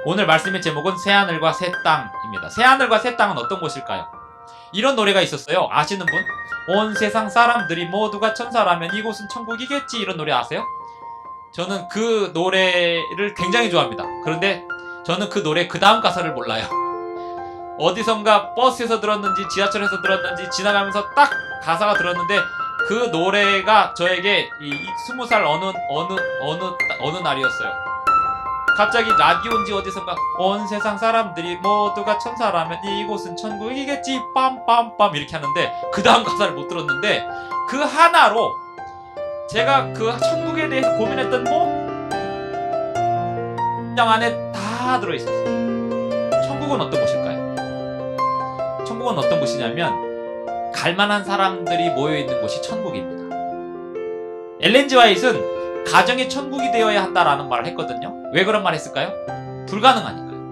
오늘 말씀의 제목은 새하늘과 새 땅입니다. 새하늘과 새 땅은 어떤 곳일까요? 이런 노래가 있었어요. 아시는 분? 온 세상 사람들이 모두가 천사라면 이곳은 천국이겠지. 이런 노래 아세요? 저는 그 노래를 굉장히 좋아합니다. 그런데 저는 그 노래 그 다음 가사를 몰라요. 어디선가 버스에서 들었는지 지하철에서 들었는지 지나가면서 딱 가사가 들었는데 그 노래가 저에게 이 20살 어느 날이었어요. 갑자기 라디오인지 어디선가 온 세상 사람들이 모두가 천사라면 이곳은 천국이겠지 빰빰빰 이렇게 하는데 그 다음 가사를 못 들었는데 그 하나로 제가 그 천국에 대해서 고민했던 문장 안에 다 들어있었어요. 천국은 어떤 곳일까요? 천국은 어떤 곳이냐면 갈만한 사람들이 모여있는 곳이 천국입니다. 엘렌 G 화이트는 가정이 천국이 되어야 한다라는 말을 했거든요. 왜 그런 말 했을까요? 불가능하니까요.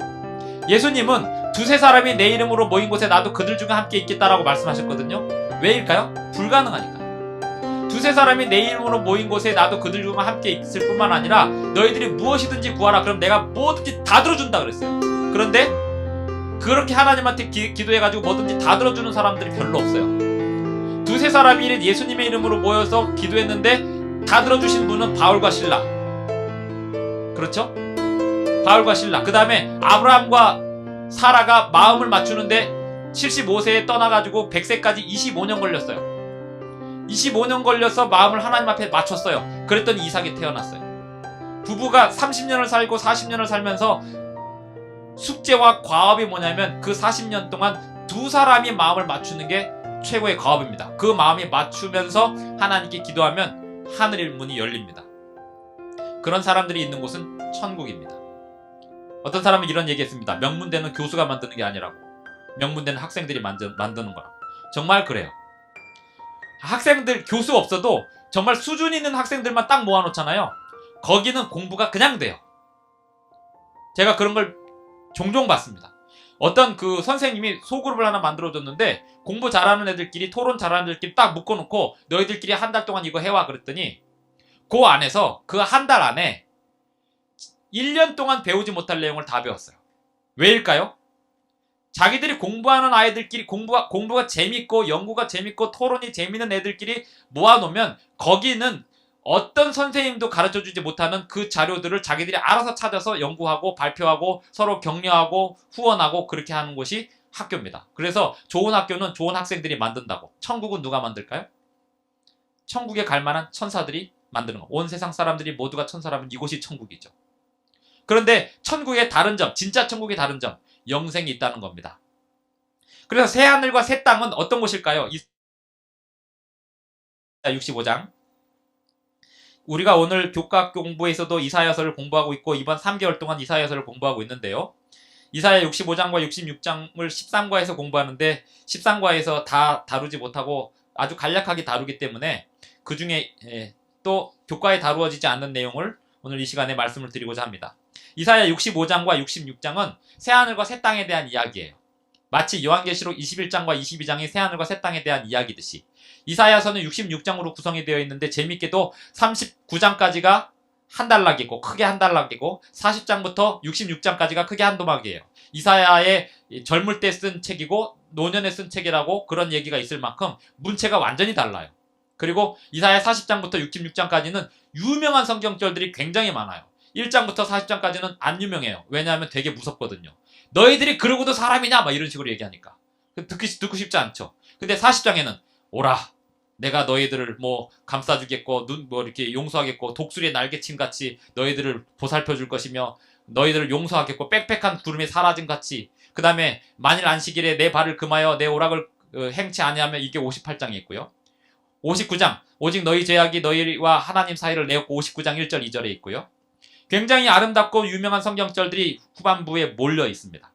예수님은 두세 사람이 내 이름으로 모인 곳에 나도 그들 중에 함께 있겠다라고 말씀하셨거든요. 왜일까요? 불가능하니까요. 두세 사람이 내 이름으로 모인 곳에 나도 그들 중에 함께 있을 뿐만 아니라 너희들이 무엇이든지 구하라. 그럼 내가 뭐든지 다 들어준다 그랬어요. 그런데 그렇게 하나님한테 기도해가지고 뭐든지 다 들어주는 사람들이 별로 없어요. 두세 사람이 예수님의 이름으로 모여서 기도했는데 다 들어주신 분은 바울과 실라. 그렇죠? 바울과 실라. 그 다음에 아브라함과 사라가 마음을 맞추는데 75세에 떠나가지고 100세까지 25년 걸렸어요. 25년 걸려서 마음을 하나님 앞에 맞췄어요. 그랬더니 이삭이 태어났어요. 부부가 30년을 살고 40년을 살면서 숙제와 과업이 뭐냐면 그 40년 동안 두 사람이 마음을 맞추는 게 최고의 과업입니다. 그 마음이 맞추면서 하나님께 기도하면 하늘의 문이 열립니다. 그런 사람들이 있는 곳은 천국입니다. 어떤 사람은 이런 얘기했습니다. 명문대는 교수가 만드는 게 아니라고. 명문대는 학생들이 만드는 거라고. 정말 그래요. 학생들 교수 없어도 정말 수준 있는 학생들만 딱 모아놓잖아요. 거기는 공부가 그냥 돼요. 제가 그런 걸 종종 봤습니다. 어떤 그 선생님이 소그룹을 하나 만들어줬는데 공부 잘하는 애들끼리 토론 잘하는 애들끼리 딱 묶어놓고 너희들끼리 한 달 동안 이거 해와 그랬더니 그 안에서 그 한 달 안에 1년 동안 배우지 못할 내용을 다 배웠어요. 왜일까요? 자기들이 공부하는 아이들끼리 공부가 재밌고 연구가 재밌고 토론이 재밌는 애들끼리 모아놓으면 거기는 어떤 선생님도 가르쳐주지 못하는 그 자료들을 자기들이 알아서 찾아서 연구하고 발표하고 서로 격려하고 후원하고 그렇게 하는 곳이 학교입니다. 그래서 좋은 학교는 좋은 학생들이 만든다고. 천국은 누가 만들까요? 천국에 갈 만한 천사들이 만드는 거. 온 세상 사람들이 모두가 천사라면 이곳이 천국이죠. 그런데 천국의 다른 점, 진짜 천국의 다른 점, 영생이 있다는 겁니다. 그래서 새하늘과 새 땅은 어떤 곳일까요? 65장. 우리가 오늘 교과 공부에서도 이사야서를 공부하고 있고 이번 3개월 동안 이사야서를 공부하고 있는데요. 이사야 65장과 66장을 13과에서 공부하는데 13과에서 다 다루지 못하고 아주 간략하게 다루기 때문에 그 중에 또 교과에 다루어지지 않는 내용을 오늘 이 시간에 말씀을 드리고자 합니다. 이사야 65장과 66장은 새하늘과 새 땅에 대한 이야기예요. 마치 요한계시록 21장과 22장이 새하늘과 새 땅에 대한 이야기듯이 이사야서는 66장으로 구성이 되어 있는데 재밌게도 39장까지가 한 단락이고 크게 한 단락이고 40장부터 66장까지가 크게 한 도막이에요. 이사야의 젊을 때 쓴 책이고 노년에 쓴 책이라고 그런 얘기가 있을 만큼 문체가 완전히 달라요. 그리고 이사야 40장부터 66장까지는 유명한 성경절들이 굉장히 많아요. 1장부터 40장까지는 안 유명해요. 왜냐하면 되게 무섭거든요. 너희들이 그러고도 사람이냐? 막 이런 식으로 얘기하니까. 듣고 싶지 않죠. 근데 40장에는 오라. 내가 너희들을 뭐 감싸주겠고 이렇게 용서하겠고 독수리의 날개침 같이 너희들을 보살펴 줄 것이며 너희들을 용서하겠고 빽빽한 구름이 사라진 같이 그 다음에 만일 안식일에 내 발을 금하여 내 오락을 행치 아니하면 이게 58장이 있고요. 59장 오직 너희 죄악이 너희와 하나님 사이를 내었고 59장 1절 2절에 있고요. 굉장히 아름답고 유명한 성경절들이 후반부에 몰려 있습니다.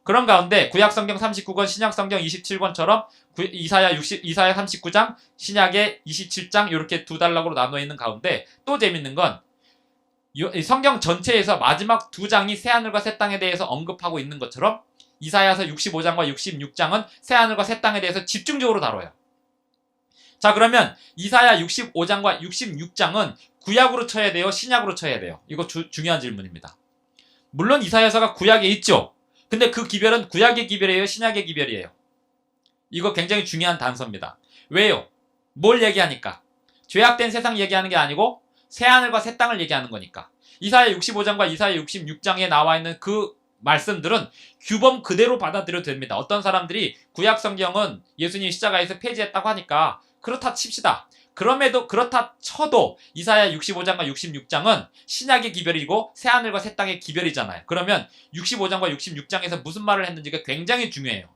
그런 가운데 구약성경 39권, 신약성경 27권처럼 이사야 39장, 신약의 27장 이렇게 두 단락으로 나눠 있는 가운데 또 재밌는 건 성경 전체에서 마지막 두 장이 새하늘과 새 땅에 대해서 언급하고 있는 것처럼 이사야서 65장과 66장은 새하늘과 새 땅에 대해서 집중적으로 다뤄요. 자, 그러면 이사야 65장과 66장은 구약으로 쳐야 돼요? 신약으로 쳐야 돼요? 이거 중요한 질문입니다. 물론 이사야서가 구약에 있죠. 근데 그 기별은 구약의 기별이에요, 신약의 기별이에요? 이거 굉장히 중요한 단서입니다. 왜요? 뭘 얘기하니까? 죄악된 세상 얘기하는 게 아니고 새하늘과 새 땅을 얘기하는 거니까. 이사야 65장과 이사야 66장에 나와 있는 그 말씀들은 규범 그대로 받아들여도 됩니다. 어떤 사람들이 구약 성경은 예수님 십자가에서 폐지했다고 하니까 그렇다 칩시다. 그럼에도 그렇다 쳐도 이사야 65장과 66장은 신약의 기별이고 새하늘과 새 땅의 기별이잖아요. 그러면 65장과 66장에서 무슨 말을 했는지가 굉장히 중요해요.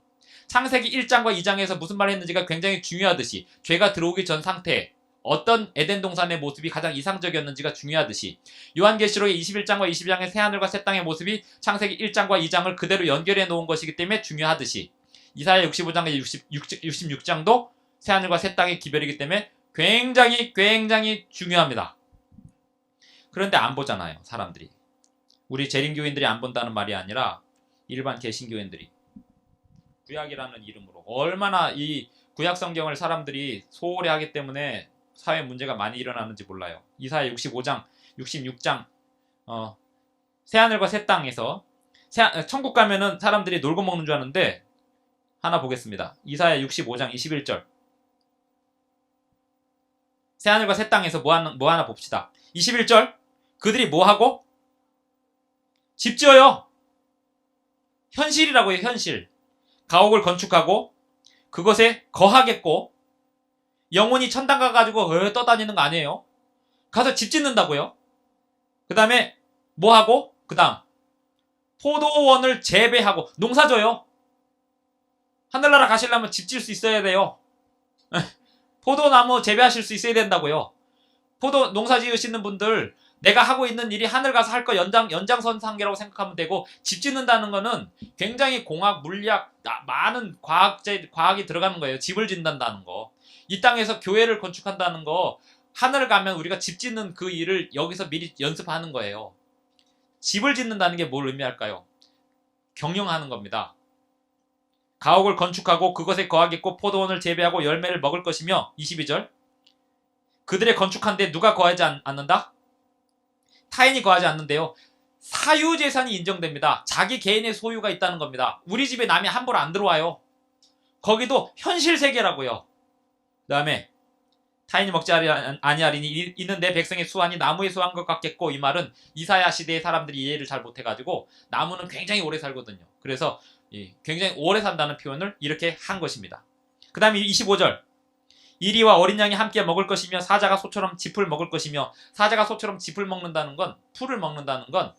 창세기 1장과 2장에서 무슨 말을 했는지가 굉장히 중요하듯이 죄가 들어오기 전 상태에 어떤 에덴 동산의 모습이 가장 이상적이었는지가 중요하듯이 요한계시록의 21장과 22장의 새하늘과 새 땅의 모습이 창세기 1장과 2장을 그대로 연결해 놓은 것이기 때문에 중요하듯이 이사야 65장과 66장도 새하늘과 새 땅의 기별이기 때문에 굉장히 중요합니다. 그런데 안 보잖아요, 사람들이. 우리 재림교인들이 안 본다는 말이 아니라 일반 개신교인들이 구약이라는 이름으로 얼마나 이 구약 성경을 사람들이 소홀히 하기 때문에 사회 문제가 많이 일어나는지 몰라요. 이사야 65장, 66장 새하늘과 새 땅에서 천국 가면은 사람들이 놀고 먹는 줄 아는데 하나 보겠습니다. 이사야 65장 21절 새하늘과 새 땅에서 뭐 하나 봅시다. 21절 그들이 뭐 하고? 집 지어요. 현실이라고요. 현실. 가옥을 건축하고 그것에 거하겠고 영혼이 천당 가가지고 떠다니는 거 아니에요. 가서 집 짓는다고요. 그 다음에 뭐 하고? 그 다음 포도원을 재배하고 농사져요. 하늘나라 가시려면 집 지을 수 있어야 돼요. 포도나무 재배하실 수 있어야 된다고요. 포도 농사 지으시는 분들 내가 하고 있는 일이 하늘 가서 할 거 연장선상계라고 생각하면 되고 집 짓는다는 거는 굉장히 공학, 물리학, 많은 과학이 들어가는 거예요. 집을 짓는다는 거. 이 땅에서 교회를 건축한다는 거 하늘 가면 우리가 집 짓는 그 일을 여기서 미리 연습하는 거예요. 집을 짓는다는 게 뭘 의미할까요? 경영하는 겁니다. 가옥을 건축하고 그것에 거하겠고 포도원을 재배하고 열매를 먹을 것이며 22절 그들의 건축한 데 누가 거하지 않는다? 타인이 거하지 않는데요. 사유재산이 인정됩니다. 자기 개인의 소유가 있다는 겁니다. 우리 집에 남이 함부로 안 들어와요. 거기도 현실 세계라고요. 그 다음에 타인이 먹지 아니하리니 이는 내 백성의 수완이 나무의 수완 것 같겠고 이 말은 이사야 시대의 사람들이 이해를 잘 못해가지고 나무는 굉장히 오래 살거든요. 그래서 굉장히 오래 산다는 표현을 이렇게 한 것입니다. 그 다음에 25절 이리와 어린 양이 함께 먹을 것이며 사자가 소처럼 짚을 먹을 것이며 사자가 소처럼 짚을 먹는다는 건 풀을 먹는다는 건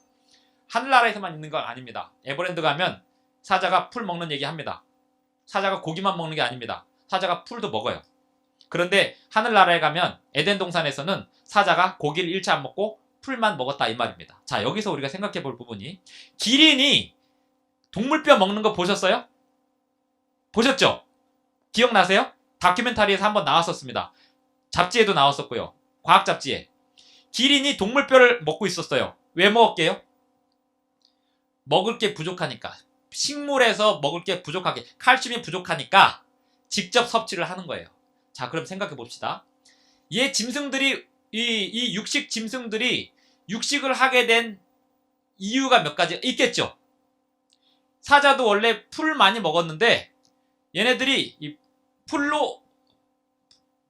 하늘나라에서만 있는 건 아닙니다. 에버랜드 가면 사자가 풀 먹는 얘기 합니다. 사자가 고기만 먹는 게 아닙니다. 사자가 풀도 먹어요. 그런데 하늘나라에 가면 에덴 동산에서는 사자가 고기를 일체 안 먹고 풀만 먹었다 이 말입니다. 자, 여기서 우리가 생각해 볼 부분이 기린이 동물뼈 먹는 거 보셨어요? 보셨죠? 기억나세요? 다큐멘터리에서 한번 나왔었습니다. 잡지에도 나왔었고요. 과학 잡지에. 기린이 동물뼈를 먹고 있었어요. 왜 먹을게요? 먹을 게 부족하니까. 식물에서 먹을 게 부족하게. 칼슘이 부족하니까 직접 섭취를 하는 거예요. 자, 그럼 생각해 봅시다. 짐승들이 이 육식 짐승들이 육식을 하게 된 이유가 몇 가지 있겠죠. 사자도 원래 풀을 많이 먹었는데 얘네들이 이 풀로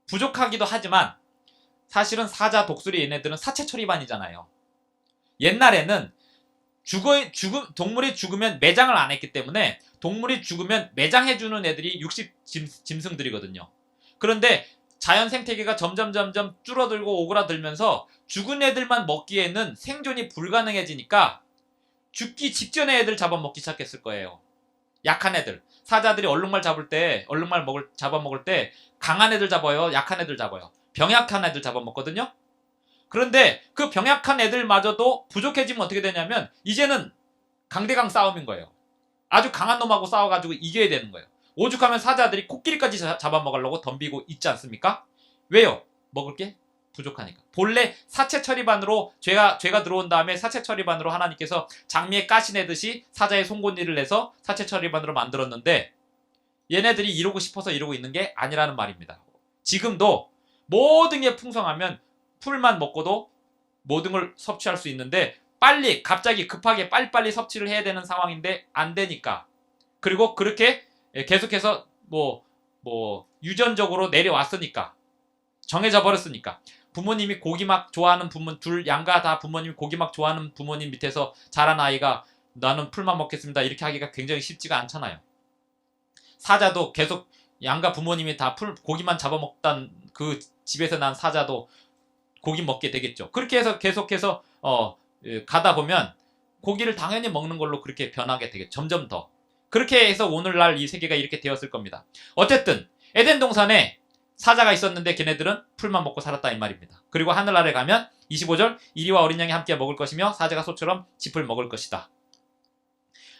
부족하기도 하지만 사실은 사자, 독수리 얘네들은 사체 처리반이잖아요. 옛날에는 동물이 죽으면 매장을 안 했기 때문에 동물이 죽으면 매장해주는 애들이 육식 짐승들이거든요. 그런데 자연 생태계가 점점 줄어들고 오그라들면서 죽은 애들만 먹기에는 생존이 불가능해지니까 죽기 직전에 애들 잡아먹기 시작했을 거예요. 약한 애들. 사자들이 얼룩말 잡아먹을 때 강한 애들 잡아요? 약한 애들 잡아요? 병약한 애들 잡아먹거든요? 그런데 그 병약한 애들마저도 부족해지면 어떻게 되냐면 이제는 강대강 싸움인 거예요. 아주 강한 놈하고 싸워가지고 이겨야 되는 거예요. 오죽하면 사자들이 코끼리까지 잡아먹으려고 덤비고 있지 않습니까? 왜요? 먹을 게 부족하니까. 본래 사체 처리반으로 죄가 들어온 다음에 사체 처리반으로 하나님께서 장미에 가시 내듯이 사자의 송곳니를 내서 사체 처리반으로 만들었는데 얘네들이 이루고 싶어서 이루고 있는 게 아니라는 말입니다. 지금도 모든 게 풍성하면 풀만 먹고도 모든 걸 섭취할 수 있는데 빨리 갑자기 급하게 빨리빨리 섭취를 해야 되는 상황인데 안 되니까. 그리고 그렇게 계속해서 유전적으로 내려왔으니까. 정해져 버렸으니까. 부모님이 고기 막 좋아하는 둘 양가 다 부모님이 고기 막 좋아하는 부모님 밑에서 자란 아이가 나는 풀만 먹겠습니다 이렇게 하기가 굉장히 쉽지가 않잖아요. 사자도 계속 양가 부모님이 다 고기만 잡아먹던 그 집에서 난 사자도 고기 먹게 되겠죠. 그렇게 해서 계속해서 가다 보면 고기를 당연히 먹는 걸로 그렇게 변하게 되겠죠. 점점 더. 그렇게 해서 오늘날 이 세계가 이렇게 되었을 겁니다. 어쨌든 에덴 동산에 사자가 있었는데 걔네들은 풀만 먹고 살았다 이 말입니다. 그리고 하늘나라에 가면 25절 이리와 어린 양이 함께 먹을 것이며 사자가 소처럼 짚을 먹을 것이다.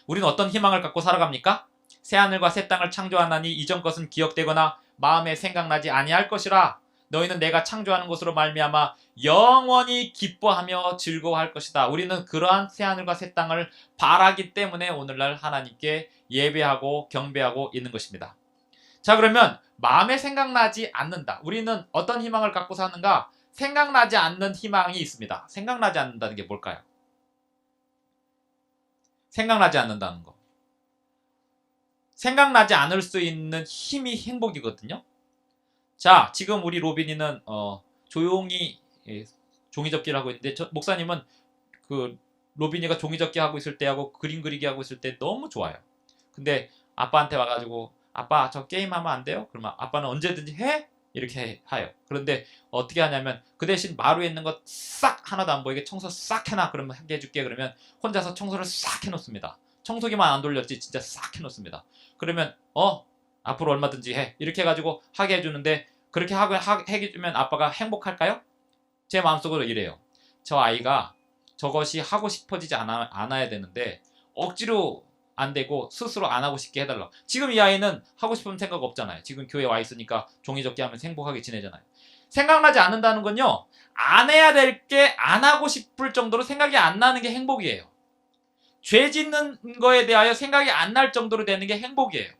우리는 어떤 희망을 갖고 살아갑니까? 새하늘과 새 땅을 창조하나니 이전 것은 기억되거나 마음에 생각나지 아니할 것이라. 너희는 내가 창조하는 것으로 말미암아 영원히 기뻐하며 즐거워할 것이다. 우리는 그러한 새하늘과 새 땅을 바라기 때문에 오늘날 하나님께 예배하고 경배하고 있는 것입니다. 자, 그러면 마음에 생각나지 않는다. 우리는 어떤 희망을 갖고 사는가? 생각나지 않는 희망이 있습니다. 생각나지 않는다는 게 뭘까요? 생각나지 않는다는 거. 생각나지 않을 수 있는 힘이 행복이거든요. 자, 지금 우리 로빈이는 조용히 종이접기를 하고 있는데 목사님은 그 로빈이가 종이접기 하고 있을 때하고 그림 그리기 하고 있을 때 너무 좋아요. 근데 아빠한테 와가지고 아빠 저 게임하면 안 돼요? 그러면 아빠는 언제든지 해? 이렇게 해요. 그런데 어떻게 하냐면 그 대신 마루에 있는 거 싹 하나도 안 보이게 청소 싹 해놔. 그러면 하게 해줄게. 그러면 혼자서 청소를 싹 해놓습니다. 청소기만 안 돌렸지 진짜 싹 해놓습니다. 그러면 앞으로 얼마든지 해. 이렇게 해가지고 하게 해주는데 그렇게 해주면 아빠가 행복할까요? 제 마음속으로 이래요. 저 아이가 저것이 하고 싶어지지 않아야 되는데 억지로 안 되고 스스로 안 하고 싶게 해달라. 지금 이 아이는 하고 싶은 생각 없잖아요. 지금 교회에 와 있으니까 종이접기 하면서 행복하게 지내잖아요. 생각나지 않는다는 건요. 안 해야 될 게 안 하고 싶을 정도로 생각이 안 나는 게 행복이에요. 죄 짓는 거에 대하여 생각이 안 날 정도로 되는 게 행복이에요.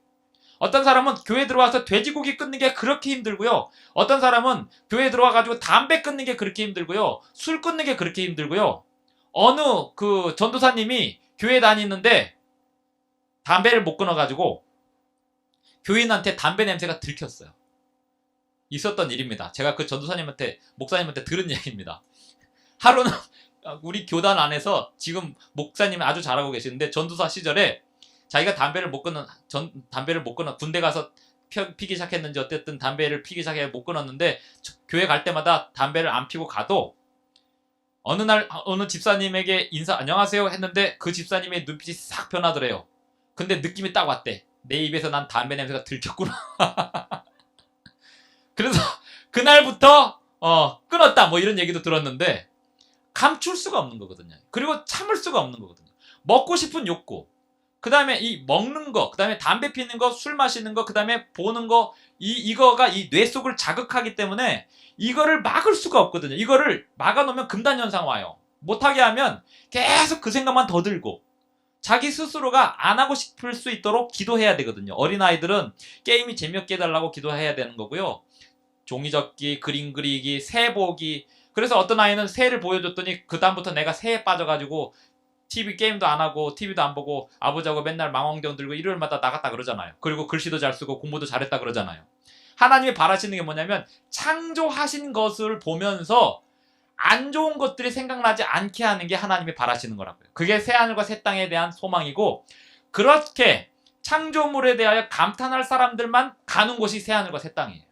어떤 사람은 교회 들어와서 돼지고기 끊는 게 그렇게 힘들고요. 어떤 사람은 교회 들어와가지고 담배 끊는 게 그렇게 힘들고요. 술 끊는 게 그렇게 힘들고요. 어느 그 전도사님이 교회 다니는데 담배를 못 끊어가지고 교인한테 담배 냄새가 들켰어요. 있었던 일입니다. 제가 그 전도사님한테 목사님한테 들은 얘기입니다. 하루는 우리 교단 안에서 지금 목사님이 아주 잘하고 계시는데 전도사 시절에 자기가 담배를 못 끊어 군대 가서 피기 시작했는지 어쨌든 담배를 피기 시작해 못 끊었는데 교회 갈 때마다 담배를 안 피고 가도 어느 날 어느 집사님에게 안녕하세요 했는데 그 집사님의 눈빛이 싹 변하더래요. 근데 느낌이 딱 왔대. 내 입에서 난 담배 냄새가 들켰구나. 그래서 그날부터 끊었다 뭐 이런 얘기도 들었는데 감출 수가 없는 거거든요. 그리고 참을 수가 없는 거거든요. 먹고 싶은 욕구, 그 다음에 이 먹는 거, 그 다음에 담배 피는 거, 술 마시는 거, 그 다음에 보는 거, 이거가 이 뇌 속을 자극하기 때문에 이거를 막을 수가 없거든요. 이거를 막아놓으면 금단현상 와요. 못하게 하면 계속 그 생각만 더 들고 자기 스스로가 안 하고 싶을 수 있도록 기도해야 되거든요. 어린아이들은 게임이 재미없게 해달라고 기도해야 되는 거고요. 종이접기, 그림 그리기, 새 보기. 그래서 어떤 아이는 새를 보여줬더니 그 다음부터 내가 새에 빠져가지고 TV 게임도 안 하고 TV도 안 보고 아버지하고 맨날 망원경 들고 일요일마다 나갔다 그러잖아요. 그리고 글씨도 잘 쓰고 공부도 잘했다 그러잖아요. 하나님이 바라시는 게 뭐냐면 창조하신 것을 보면서 안 좋은 것들이 생각나지 않게 하는 게 하나님이 바라시는 거라고요. 그게 새하늘과 새 땅에 대한 소망이고 그렇게 창조물에 대하여 감탄할 사람들만 가는 곳이 새하늘과 새 땅이에요.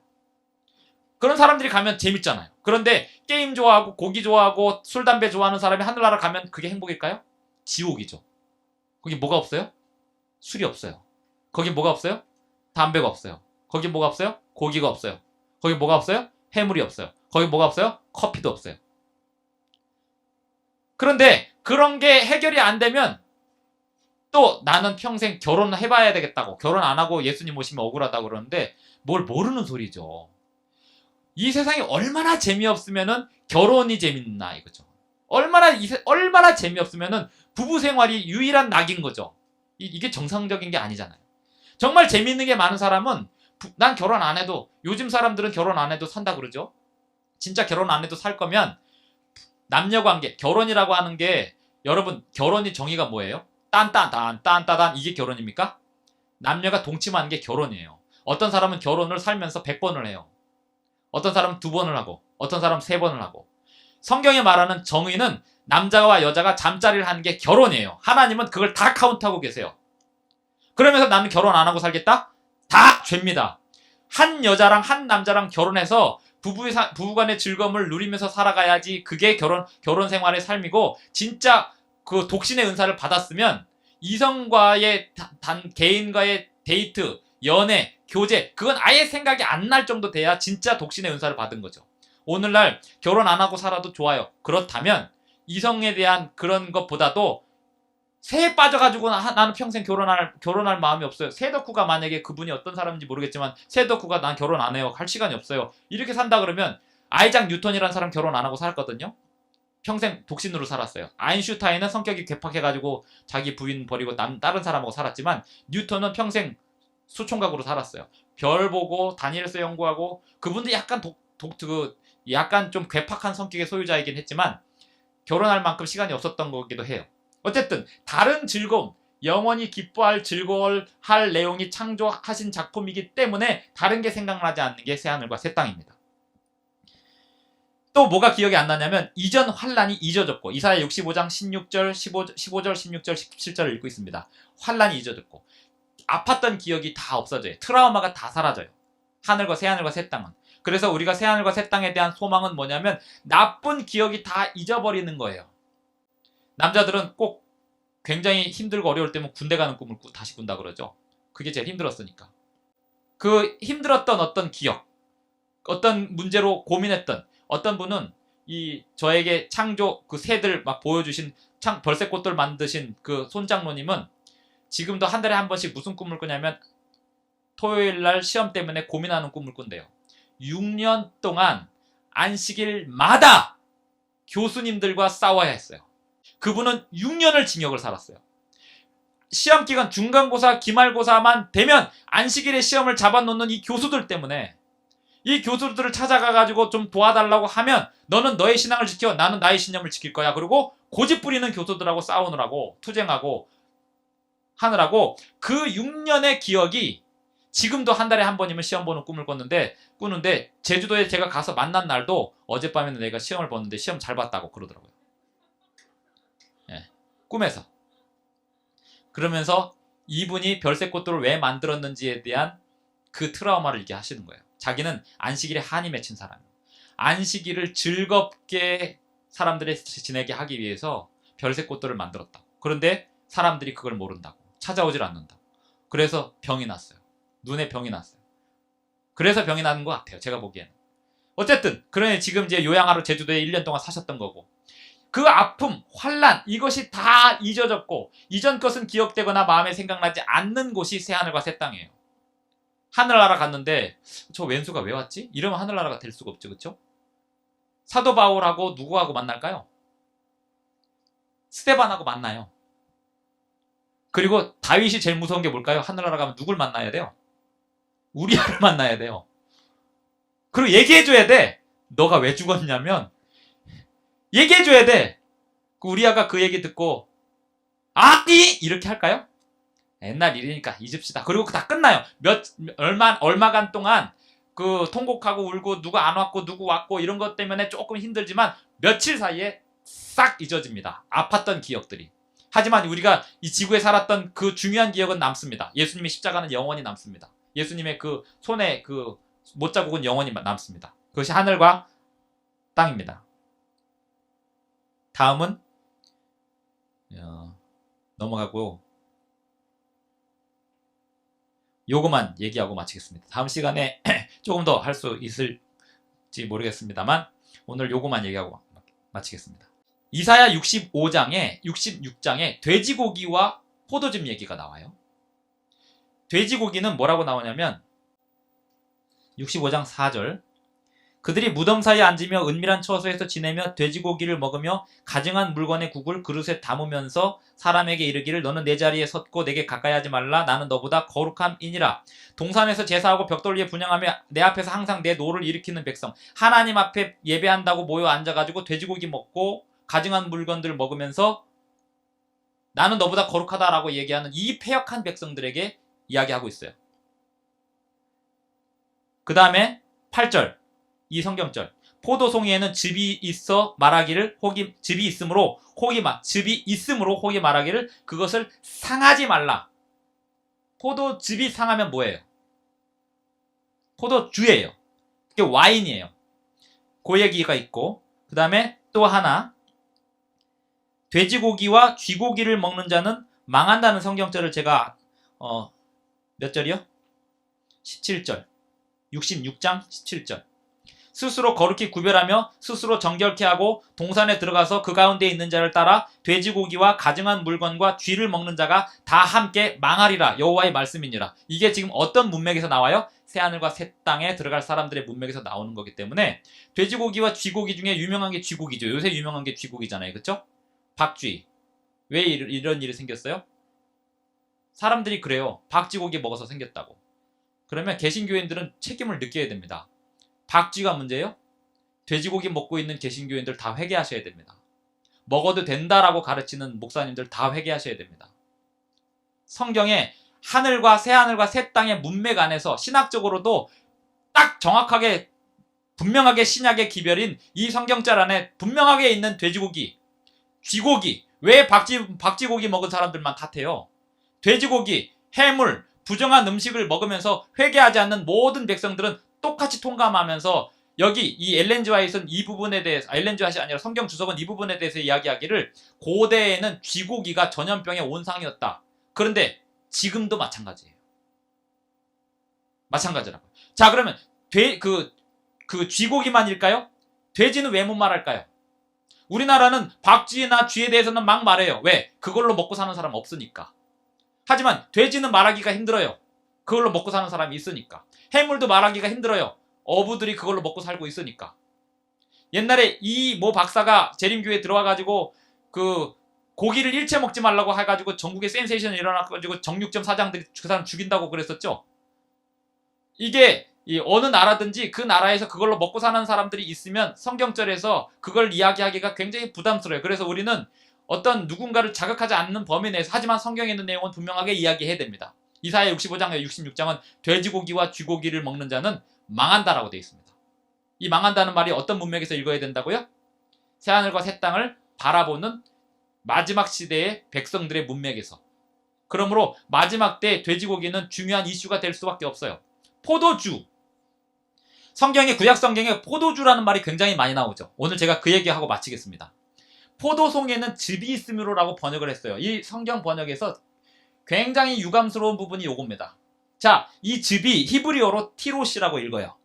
그런 사람들이 가면 재밌잖아요. 그런데 게임 좋아하고 고기 좋아하고 술 담배 좋아하는 사람이 하늘나라 가면 그게 행복일까요? 지옥이죠. 거기 뭐가 없어요? 술이 없어요. 거기 뭐가 없어요? 담배가 없어요. 거기 뭐가 없어요? 고기가 없어요. 거기 뭐가 없어요? 해물이 없어요. 거기 뭐가 없어요? 커피도 없어요. 그런데 그런 게 해결이 안 되면 또 나는 평생 결혼해봐야 되겠다고 결혼 안 하고 예수님 오시면 억울하다고 그러는데 뭘 모르는 소리죠. 이 세상이 얼마나 재미없으면은 결혼이 재밌나 이거죠. 얼마나 재미없으면은 부부 생활이 유일한 낙인 거죠. 이게 정상적인 게 아니잖아요. 정말 재미있는 게 많은 사람은 난 결혼 안 해도 요즘 사람들은 결혼 안 해도 산다 그러죠. 진짜 결혼 안 해도 살 거면 남녀관계 결혼이라고 하는 게 여러분 결혼이 정의가 뭐예요? 딴따단 이게 결혼입니까? 남녀가 동침하는 게 결혼이에요. 어떤 사람은 결혼을 살면서 100번을 해요. 어떤 사람은 2번을 하고 어떤 사람은 3번을 하고. 성경이 말하는 정의는 남자와 여자가 잠자리를 하는 게 결혼이에요. 하나님은 그걸 다 카운트하고 계세요. 그러면서 나는 결혼 안 하고 살겠다? 다 죄입니다. 한 여자랑 한 남자랑 결혼해서 부부간의 즐거움을 누리면서 살아가야지 그게 결혼 생활의 삶이고, 진짜 그 독신의 은사를 받았으면 이성과의 개인과의 데이트, 연애, 교제, 그건 아예 생각이 안 날 정도 돼야 진짜 독신의 은사를 받은 거죠. 오늘날 결혼 안 하고 살아도 좋아요. 그렇다면 이성에 대한 그런 것보다도 새에 빠져가지고 나는 평생 결혼할 마음이 없어요. 새 덕후가 만약에 그분이 어떤 사람인지 모르겠지만 새 덕후가 난 결혼 안 해요. 할 시간이 없어요. 이렇게 산다 그러면 아이작 뉴턴이라는 사람 결혼 안 하고 살았거든요. 평생 독신으로 살았어요. 아인슈타인은 성격이 괴팍해가지고 자기 부인 버리고 다른 사람하고 살았지만 뉴턴은 평생 수총각으로 살았어요. 별 보고 다니엘서 연구하고, 그분도 약간 약간 좀 괴팍한 성격의 소유자이긴 했지만 결혼할 만큼 시간이 없었던 거기도 해요. 어쨌든 다른 즐거움, 영원히 기뻐할 즐거워할 내용이 창조하신 작품이기 때문에 다른 게 생각나지 않는 게 새하늘과 새 땅입니다. 또 뭐가 기억이 안 나냐면 이전 환란이 잊어졌고, 이사야 65장 16절, 15절, 16절, 17절을 읽고 있습니다. 환란이 잊어졌고 아팠던 기억이 다 없어져요. 트라우마가 다 사라져요. 하늘과 새하늘과 새 땅은. 그래서 우리가 새하늘과 새 땅에 대한 소망은 뭐냐면 나쁜 기억이 다 잊어버리는 거예요. 남자들은 꼭 굉장히 힘들고 어려울 때면 군대 가는 꿈을 다시 꾼다 그러죠. 그게 제일 힘들었으니까. 그 힘들었던 어떤 기억, 어떤 문제로 고민했던, 어떤 분은 저에게 창조 그 새들 막 보여주신 별새꽃들 만드신 그 손장로님은 지금도 한 달에 한 번씩 무슨 꿈을 꾸냐면 토요일날 시험 때문에 고민하는 꿈을 꾼대요. 6년 동안 안식일마다 교수님들과 싸워야 했어요. 그분은 6년을 징역을 살았어요. 시험기간 중간고사, 기말고사만 되면 안식일에 시험을 잡아놓는 이 교수들 때문에, 이 교수들을 찾아가가지고 좀 도와달라고 하면 너는 너의 신앙을 지켜, 나는 나의 신념을 지킬 거야. 그리고 고집 부리는 교수들하고 싸우느라고, 투쟁하고 하느라고 그 6년의 기억이 지금도 한 달에 한 번이면 시험 보는 꿈을 꾸는데 제주도에 제가 가서 만난 날도 어젯밤에는 내가 시험을 봤는데 시험 잘 봤다고 그러더라고요. 꿈에서. 그러면서 이분이 별새꽃들을 왜 만들었는지에 대한 그 트라우마를 얘기하시는 거예요. 자기는 안식일에 한이 맺힌 사람이에요. 안식일을 즐겁게 사람들이 지내게 하기 위해서 별새꽃들을 만들었다고. 그런데 사람들이 그걸 모른다고. 찾아오질 않는다고. 그래서 병이 났어요. 눈에 병이 났어요. 그래서 병이 나는 것 같아요. 제가 보기에는. 어쨌든 그러니 지금 이제 요양하러 제주도에 1년 동안 사셨던 거고, 그 아픔, 환란, 이것이 다 잊어졌고 이전 것은 기억되거나 마음에 생각나지 않는 곳이 새하늘과 새 땅이에요. 하늘나라 갔는데 저 왼수가 왜 왔지? 이러면 하늘나라가 될 수가 없죠. 그렇죠? 사도 바울하고 누구하고 만날까요? 스데반하고 만나요. 그리고 다윗이 제일 무서운 게 뭘까요? 하늘나라 가면 누굴 만나야 돼요? 우리아를 만나야 돼요. 그리고 얘기해줘야 돼. 너가 왜 죽었냐면 얘기해줘야 돼. 우리아가 그 얘기 듣고 아니 이렇게 할까요? 옛날 일이니까 잊읍시다. 그리고 다 끝나요. 얼마간 동안 그 통곡하고 울고 누가 안 왔고 누구 왔고 이런 것 때문에 조금 힘들지만 며칠 사이에 싹 잊어집니다. 아팠던 기억들이. 하지만 우리가 이 지구에 살았던 그 중요한 기억은 남습니다. 예수님의 십자가는 영원히 남습니다. 예수님의 그 손에 그 못자국은 영원히 남습니다. 그것이 하늘과 땅입니다. 다음은 넘어가고 요거만 얘기하고 마치겠습니다. 다음 시간에 조금 더 할 수 있을지 모르겠습니다만 오늘 요거만 얘기하고 마치겠습니다. 이사야 66장에 돼지고기와 포도즙 얘기가 나와요. 돼지고기는 뭐라고 나오냐면 65장 4절, 그들이 무덤 사이에 앉으며 은밀한 처소에서 지내며 돼지고기를 먹으며 가증한 물건의 국을 그릇에 담으면서 사람에게 이르기를 너는 내 자리에 섰고 내게 가까이 하지 말라. 나는 너보다 거룩함이니라. 동산에서 제사하고 벽돌 위에 분향하며 내 앞에서 항상 내 노를 일으키는 백성, 하나님 앞에 예배한다고 모여 앉아가지고 돼지고기 먹고 가증한 물건들 먹으면서 나는 너보다 거룩하다라고 얘기하는 이 패역한 백성들에게 이야기하고 있어요. 그 다음에 8절, 이 성경절. 포도송이에는 즙이 있어 말하기를 즙이 있으므로 혹이 말하기를 그것을 상하지 말라. 포도즙이 상하면 뭐예요? 포도주예요. 그게 와인이에요. 그 얘기가 있고, 그 다음에 또 하나, 돼지고기와 쥐고기를 먹는 자는 망한다는 성경절을 제가 몇 절이요? 17절. 66장 17절. 스스로 거룩히 구별하며 스스로 정결케 하고 동산에 들어가서 그 가운데 있는 자를 따라 돼지고기와 가증한 물건과 쥐를 먹는 자가 다 함께 망하리라. 여호와의 말씀이니라. 이게 지금 어떤 문맥에서 나와요? 새하늘과 새 땅에 들어갈 사람들의 문맥에서 나오는 거기 때문에 돼지고기와 쥐고기 중에 유명한 게 쥐고기죠. 요새 유명한 게 쥐고기잖아요. 그렇죠? 박쥐. 왜 이런 일이 생겼어요? 사람들이 그래요. 박쥐고기 먹어서 생겼다고. 그러면 개신교인들은 책임을 느껴야 됩니다. 박쥐가 문제예요? 돼지고기 먹고 있는 개신교인들 다 회개하셔야 됩니다. 먹어도 된다라고 가르치는 목사님들 다 회개하셔야 됩니다. 성경에 하늘과 새 땅의 문맥 안에서 신학적으로도 딱 정확하게 분명하게 신약의 기별인 이 성경절 안에 분명하게 있는 돼지고기, 쥐고기, 왜 박쥐고기 먹은 사람들만 탓해요? 돼지고기, 해물, 부정한 음식을 먹으면서 회개하지 않는 모든 백성들은 똑같이 통감하면서 여기 이 엘렌지 화이트는 이 부분에 대해서 엘렌지 화이트이 아니라 성경 주석은 이 부분에 대해서 이야기하기를 고대에는 쥐고기가 전염병의 온상이었다. 그런데 지금도 마찬가지예요. 마찬가지라고요. 자, 그러면 그 쥐고기만일까요? 돼지는 왜 못 말할까요? 우리나라는 박쥐나 쥐에 대해서는 막 말해요. 왜? 그걸로 먹고 사는 사람 없으니까. 하지만 돼지는 말하기가 힘들어요. 그걸로 먹고 사는 사람이 있으니까. 해물도 말하기가 힘들어요. 어부들이 그걸로 먹고 살고 있으니까. 옛날에 이 모 박사가 재림교회에 들어와가지고 그 고기를 일체 먹지 말라고 해가지고 전국에 센세이션이 일어나가지고 정육점 사장들이 그 사람 죽인다고 그랬었죠. 이게 어느 나라든지 그 나라에서 그걸로 먹고 사는 사람들이 있으면 성경절에서 그걸 이야기하기가 굉장히 부담스러워요. 그래서 우리는 어떤 누군가를 자극하지 않는 범위 내에서 하지만 성경에 있는 내용은 분명하게 이야기해야 됩니다. 이사야 65장과 66장은 돼지고기와 쥐고기를 먹는 자는 망한다라고 되어 있습니다. 이 망한다는 말이 어떤 문맥에서 읽어야 된다고요? 새하늘과 새 땅을 바라보는 마지막 시대의 백성들의 문맥에서. 그러므로 마지막 때 돼지고기는 중요한 이슈가 될 수밖에 없어요. 포도주. 성경의 구약 성경에 포도주라는 말이 굉장히 많이 나오죠. 오늘 제가 그 얘기하고 마치겠습니다. 포도송에는 즙이 있음으로라고 번역을 했어요. 이 성경 번역에서 굉장히 유감스러운 부분이 요겁니다. 자, 이 즙이 히브리어로 티로시라고 읽어요.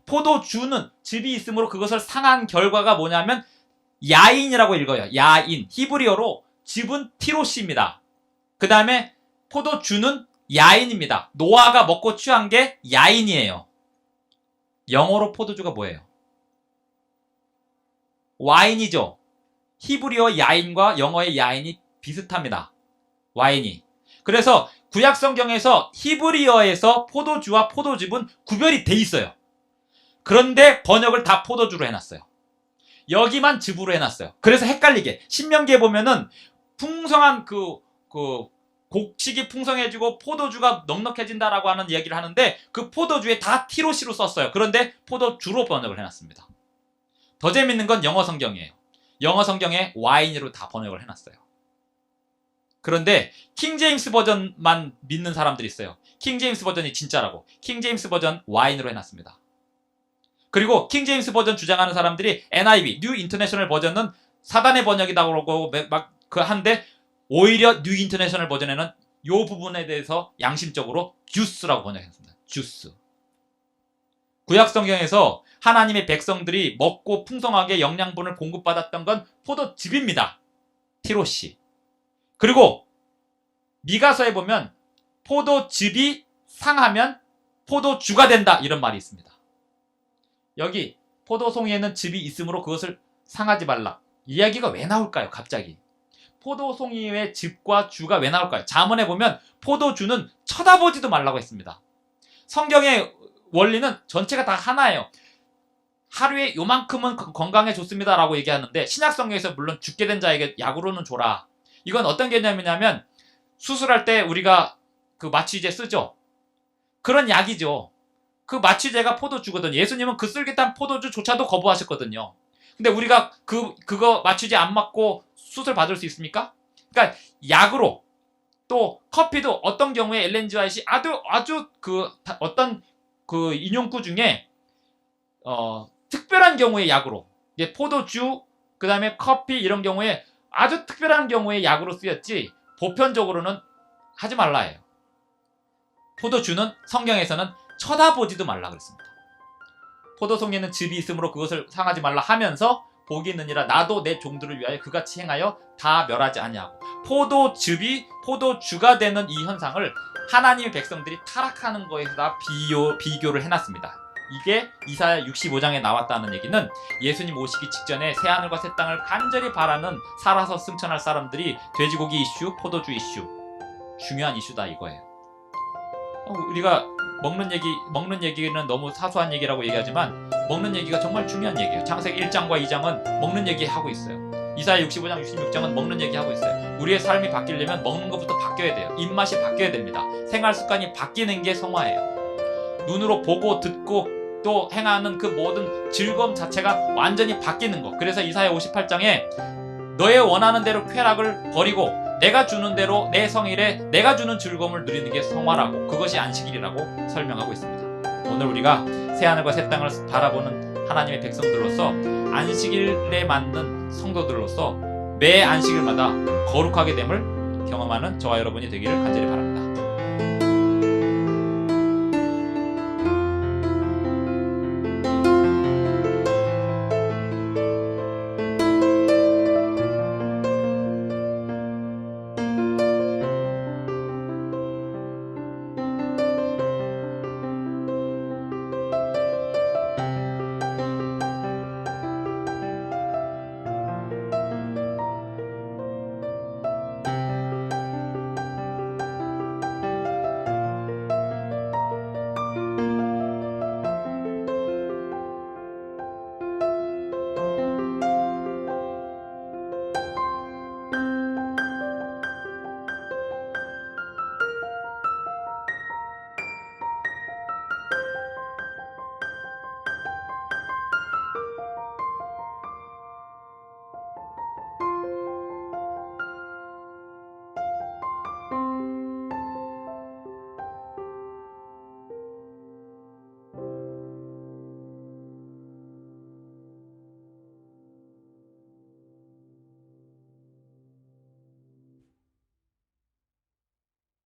포도주는 즙이 있으므로 그것을 상한 결과가 뭐냐면 야인이라고 읽어요. 야인. 히브리어로 즙은 티로시입니다. 그 다음에 포도주는 야인입니다. 노아가 먹고 취한 게 야인이에요. 영어로 포도주가 뭐예요? 와인이죠. 히브리어 야인과 영어의 야인이 비슷합니다. 와인이. 그래서 구약 성경에서 히브리어에서 포도주와 포도즙은 구별이 돼 있어요. 그런데 번역을 다 포도주로 해놨어요. 여기만 즙으로 해놨어요. 그래서 헷갈리게. 신명기에 보면은 풍성한 곡식이 풍성해지고 포도주가 넉넉해진다라고 하는 이야기를 하는데 그 포도주에 다 티로시로 썼어요. 그런데 포도주로 번역을 해놨습니다. 더 재밌는 건 영어 성경이에요. 영어 성경에 와인으로 다 번역을 해놨어요. 그런데 킹제임스 버전만 믿는 사람들이 있어요. 킹제임스 버전이 진짜라고. 킹제임스 버전 와인으로 해놨습니다. 그리고 킹제임스 버전 주장하는 사람들이 NIV, 뉴 인터내셔널 버전은 사단의 번역이라고 그러고 막 한데 오히려 뉴 인터내셔널 버전에는 이 부분에 대해서 양심적으로 주스라고 번역했습니다. 주스. 구약 성경에서 하나님의 백성들이 먹고 풍성하게 영양분을 공급받았던 건 포도즙입니다. 티로시. 그리고 미가서에 보면 포도즙이 상하면 포도주가 된다 이런 말이 있습니다. 여기 포도송이에는 즙이 있으므로 그것을 상하지 말라. 이야기가 왜 나올까요? 갑자기. 포도송이의 즙과 주가 왜 나올까요? 잠언에 보면 포도주는 쳐다보지도 말라고 했습니다. 성경의 원리는 전체가 다 하나예요. 하루에 요만큼은 건강에 좋습니다라고 얘기하는데 신약 성경에서 물론 죽게 된 자에게 약으로는 줘라. 이건 어떤 개념이냐면 수술할 때 우리가 그 마취제 쓰죠. 그런 약이죠. 그 마취제가 포도주거든요. 예수님은 그 쓸개탄 포도주조차도 거부하셨거든요. 근데 우리가 그거 마취제 안 맞고 수술 받을 수 있습니까? 그러니까 약으로, 또 커피도 어떤 경우에 엘렌지 화이트이 아주 어떤 그 인용구 중에 특별한 경우의 약으로, 이제 포도주, 그 다음에 커피 이런 경우에 아주 특별한 경우의 약으로 쓰였지 보편적으로는 하지 말라예요. 포도주는 성경에서는 쳐다보지도 말라 그랬습니다. 포도송이는 즙이 있으므로 그것을 상하지 말라 하면서 복이 있느니라 나도 내 종들을 위하여 그같이 행하여 다 멸하지 아니하고, 포도즙이 포도주가 되는 이 현상을 하나님의 백성들이 타락하는 거에다 비교를 해놨습니다. 이게 이사야 65장에 나왔다는 얘기는 예수님 오시기 직전에 새하늘과 새 땅을 간절히 바라는 살아서 승천할 사람들이 돼지고기 이슈, 포도주 이슈, 중요한 이슈다 이거예요. 우리가 먹는 얘기는 너무 사소한 얘기라고 얘기하지만 먹는 얘기가 정말 중요한 얘기예요. 창세기 1장과 2장은 먹는 얘기 하고 있어요. 이사야 65장, 66장은 먹는 얘기 하고 있어요. 우리의 삶이 바뀌려면 먹는 것부터 바뀌어야 돼요. 입맛이 바뀌어야 됩니다. 생활 습관이 바뀌는 게 성화예요. 눈으로 보고 듣고 또 행하는 그 모든 즐거움 자체가 완전히 바뀌는 거. 그래서 이사야 58장에 너의 원하는 대로 쾌락을 버리고 내가 주는 대로 내 성일에 내가 주는 즐거움을 누리는 게 성화라고, 그것이 안식일이라고 설명하고 있습니다. 오늘 우리가 새하늘과 새 땅을 바라보는 하나님의 백성들로서, 안식일에 맞는 성도들로서 매 안식일마다 거룩하게 됨을 경험하는 저와 여러분이 되기를 간절히 바랍니다.